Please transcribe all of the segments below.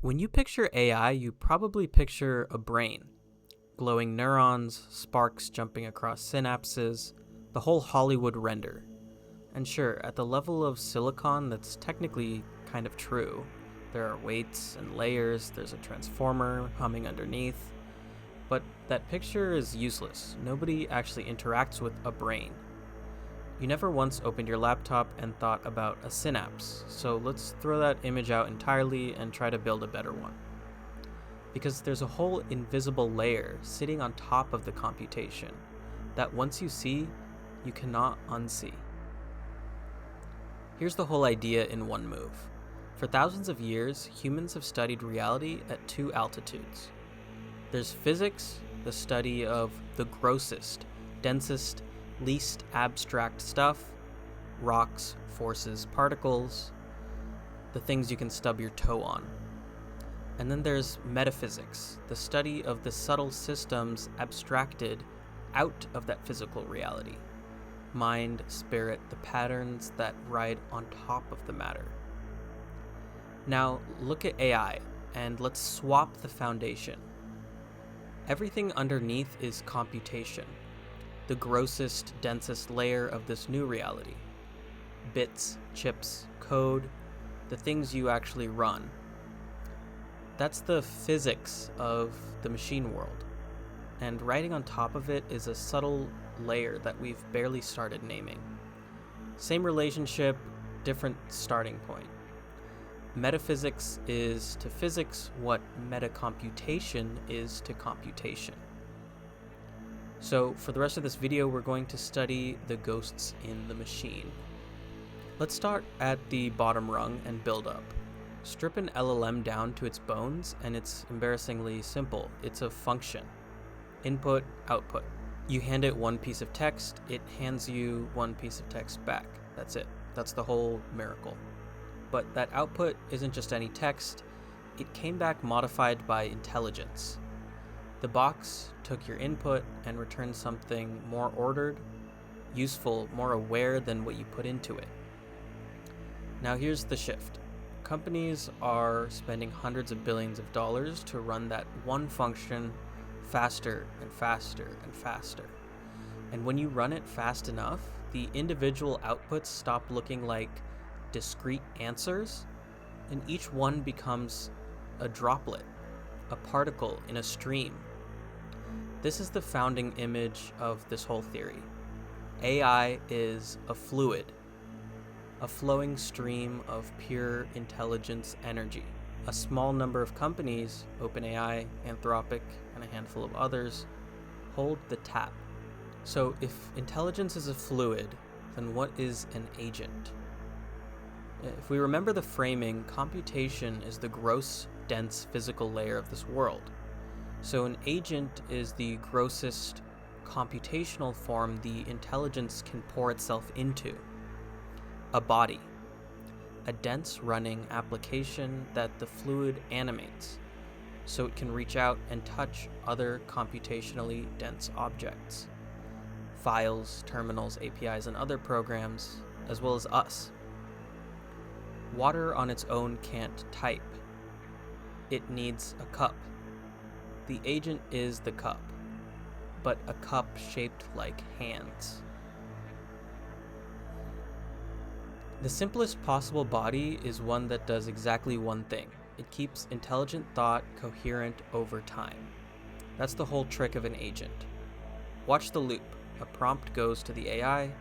When you picture AI, you probably picture a brain. Glowing neurons, sparks jumping across synapses, the whole Hollywood render. And sure, at the level of silicon, that's technically kind of true. There are weights and layers, there's a transformer humming underneath. But that picture is useless. Nobody actually interacts with a brain. You never once opened your laptop and thought about a synapse, so let's throw that image out entirely and try to build a better one. Because there's a whole invisible layer sitting on top of the computation that once you see, you cannot unsee. Here's the whole idea in one move. For thousands of years, humans have studied reality at two altitudes. There's physics, the study of the grossest, densest, least abstract stuff, rocks, forces, particles, the things you can stub your toe on. And then there's metaphysics, the study of the subtle systems abstracted out of that physical reality. Mind, spirit, the patterns that ride on top of the matter. Now look at AI, and let's swap the foundation. Everything underneath is computation. The grossest, densest layer of this new reality. Bits, chips, code, the things you actually run. That's the physics of the machine world. And riding on top of it is a subtle layer that we've barely started naming. Same relationship, different starting point. Metaphysics is to physics what metacomputation is to computation. So for the rest of this video, we're going to study the ghosts in the machine. Let's start at the bottom rung and build up. Strip an LLM down to its bones, and it's embarrassingly simple. It's a function. Input, output. You hand it one piece of text, it hands you one piece of text back. That's it. That's the whole miracle. But that output isn't just any text. It came back modified by intelligence. The box took your input and returned something more ordered, useful, more aware than what you put into it. Now here's the shift. Companies are spending hundreds of billions of dollars to run that one function faster and faster and faster. And when you run it fast enough, the individual outputs stop looking like discrete answers, and each one becomes a droplet, a particle in a stream. This is the founding image of this whole theory. AI is a fluid, a flowing stream of pure intelligence energy. A small number of companies, OpenAI, Anthropic, and a handful of others, hold the tap. So if intelligence is a fluid, then what is an agent? If we remember the framing, computation is the gross, dense physical layer of this world. So an agent is the grossest computational form the intelligence can pour itself into. A body. A dense running application that the fluid animates, so it can reach out and touch other computationally dense objects. Files, terminals, APIs, and other programs, as well as us. Water on its own can't type. It needs a cup. The agent is the cup, but a cup shaped like hands. The simplest possible body is one that does exactly one thing. It keeps intelligent thought coherent over time. That's the whole trick of an agent. Watch the loop. A prompt goes to the AI,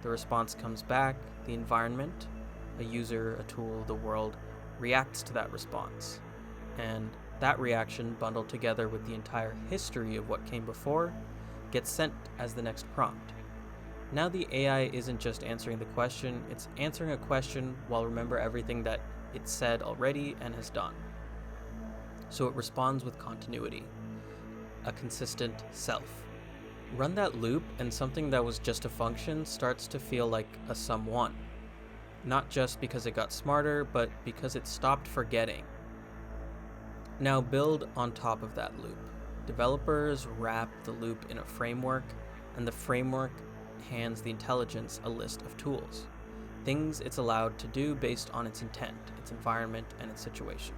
the response comes back, the environment, a user, a tool, the world, reacts to that response. And that reaction, bundled together with the entire history of what came before, gets sent as the next prompt. Now the AI isn't just answering the question, it's answering a question while remember everything that it said already and has done. So it responds with continuity, a consistent self. Run that loop and something that was just a function starts to feel like a sum one. Not just because it got smarter, but because it stopped forgetting. Now build on top of that loop. Developers wrap the loop in a framework, and the framework hands the intelligence a list of tools, things it's allowed to do based on its intent, its environment, and its situation.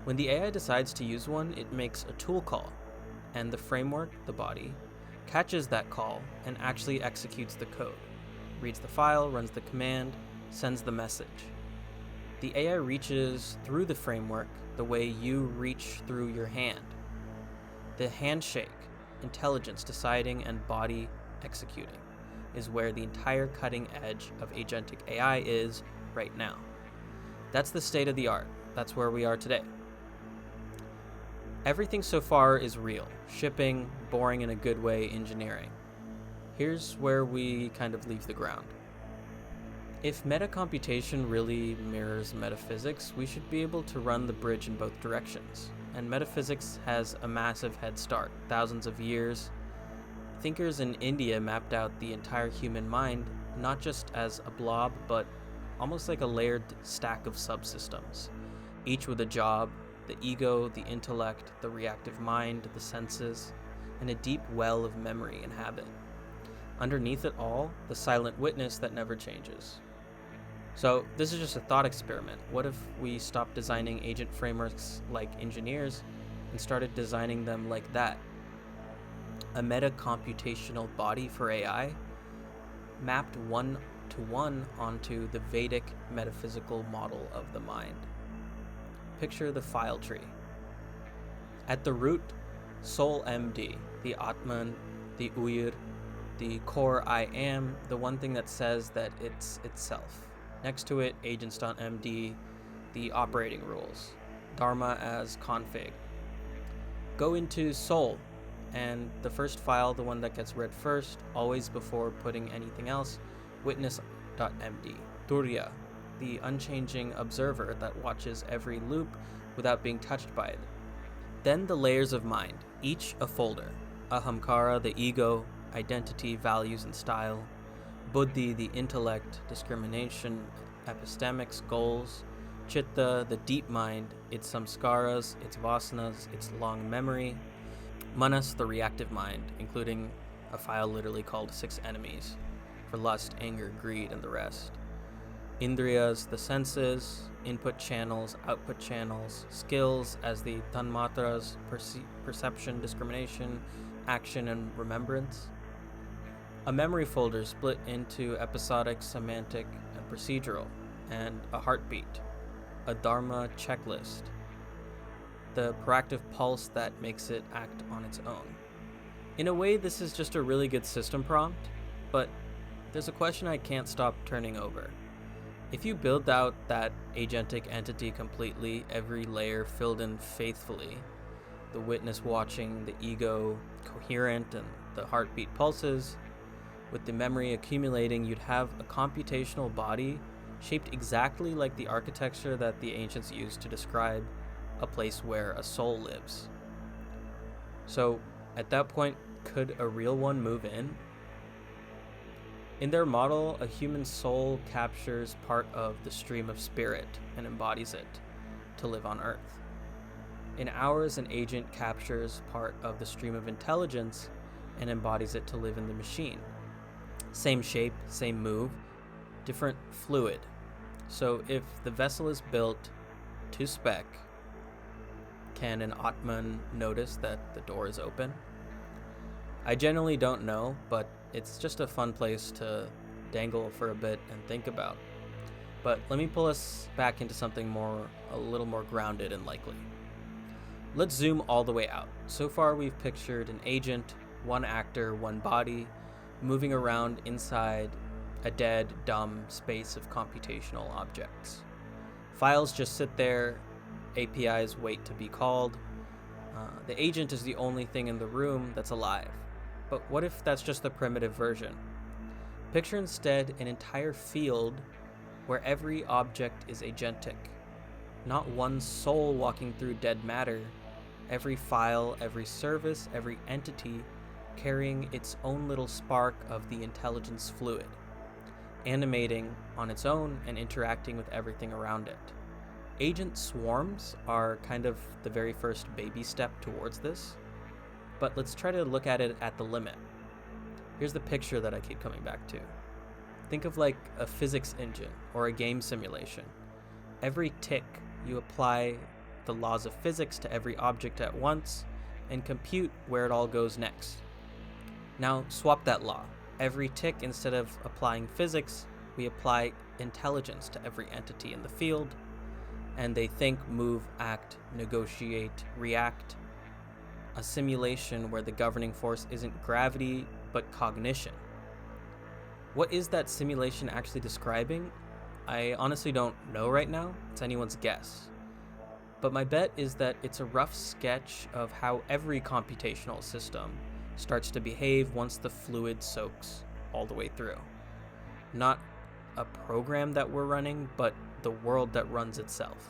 When the AI decides to use one, it makes a tool call, and the framework, the body, catches that call and actually executes the code, reads the file, runs the command, sends the message. The AI reaches through the framework the way you reach through your hand. The handshake, intelligence deciding, and body executing is where the entire cutting edge of agentic AI is right now. That's the state of the art. That's where we are today. Everything so far is real. Shipping, boring in a good way, engineering. Here's where we kind of leave the ground. If metacomputation really mirrors metaphysics, we should be able to run the bridge in both directions. And metaphysics has a massive head start, thousands of years. Thinkers in India mapped out the entire human mind, not just as a blob, but almost like a layered stack of subsystems, each with a job: the ego, the intellect, the reactive mind, the senses, and a deep well of memory and habit. Underneath it all, the silent witness that never changes. So this is just a thought experiment. What if we stopped designing agent frameworks like engineers and started designing them like that? A metacomputational body for AI, mapped one-to-one onto the Vedic metaphysical model of the mind. Picture the file tree. At the root, soul MD, the Atman, the Uyir, the core I am, the one thing that says that it's itself. Next to it, agents.md, the operating rules, Dharma as config. Go into soul, and the first file, the one that gets read first, always before putting anything else, witness.md, Turya, the unchanging observer that watches every loop without being touched by it. Then the layers of mind, each a folder: ahamkara, the ego, identity, values, and style; buddhi, the intellect, discrimination, epistemics, goals; chitta, the deep mind, its samskaras, its vasanas, its long memory; manas, the reactive mind, including a file literally called 6 enemies for lust, anger, greed, and the rest; indriyas, the senses, input channels, output channels; skills as the tanmatras, perception, discrimination, action, and remembrance; a memory folder split into episodic, semantic, and procedural; and a heartbeat, a dharma checklist, the proactive pulse that makes it act on its own. In a way, this is just a really good system prompt, but there's a question I can't stop turning over. If you build out that agentic entity completely, every layer filled in faithfully, the witness watching, the ego coherent, and the heartbeat pulses, with the memory accumulating, you'd have a computational body shaped exactly like the architecture that the ancients used to describe a place where a soul lives. So, at that point, could a real one move in? In their model, a human soul captures part of the stream of spirit and embodies it to live on Earth. In ours, an agent captures part of the stream of intelligence and embodies it to live in the machine. Same shape, same move, different fluid. So if the vessel is built to spec, can an Atman notice that the door is open? I generally don't know, but it's just a fun place to dangle for a bit and think about. But let me pull us back into something a little more grounded and likely. Let's zoom all the way out. So far we've pictured an agent, one actor, one body, moving around inside a dead, dumb space of computational objects. Files just sit there, APIs wait to be called. The agent is the only thing in the room that's alive. But what if that's just the primitive version? Picture instead an entire field where every object is agentic. Not one soul walking through dead matter, every file, every service, every entity carrying its own little spark of the intelligence fluid, animating on its own and interacting with everything around it. Agent swarms are kind of the very first baby step towards this, but let's try to look at it at the limit. Here's the picture that I keep coming back to. Think of like a physics engine or a game simulation. Every tick you apply the laws of physics to every object at once, and compute where it all goes next. Now swap that law. Every tick, instead of applying physics, we apply intelligence to every entity in the field, and they think, move, act, negotiate, react. A simulation where the governing force isn't gravity, but cognition. What is that simulation actually describing? I honestly don't know right now. It's anyone's guess. But my bet is that it's a rough sketch of how every computational system starts to behave once the fluid soaks all the way through. Not a program that we're running, but the world that runs itself.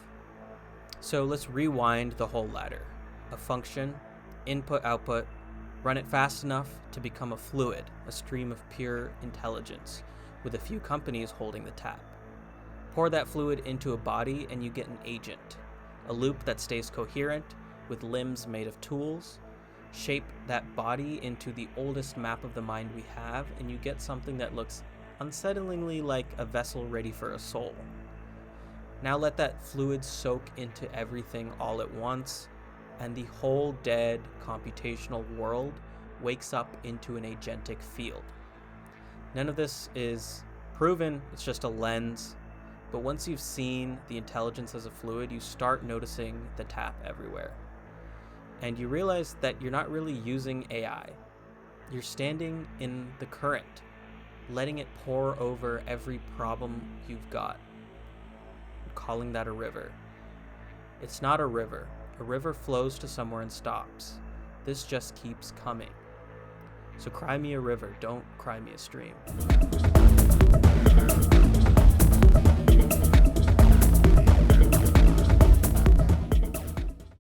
So let's rewind the whole ladder. A function, input, output, run it fast enough to become a fluid, a stream of pure intelligence, with a few companies holding the tap. Pour that fluid into a body and you get an agent, a loop that stays coherent, with limbs made of tools. Shape that body into the oldest map of the mind we have, and you get something that looks unsettlingly like a vessel ready for a soul. Now let that fluid soak into everything all at once, and the whole dead computational world wakes up into an agentic field. None of this is proven, it's just a lens, but once you've seen the intelligence as a fluid, you start noticing the tap everywhere. And you realize that you're not really using AI. You're standing in the current, letting it pour over every problem you've got, calling that a river. It's not a river. A river flows to somewhere and stops. This just keeps coming. So cry me a river, don't cry me a stream.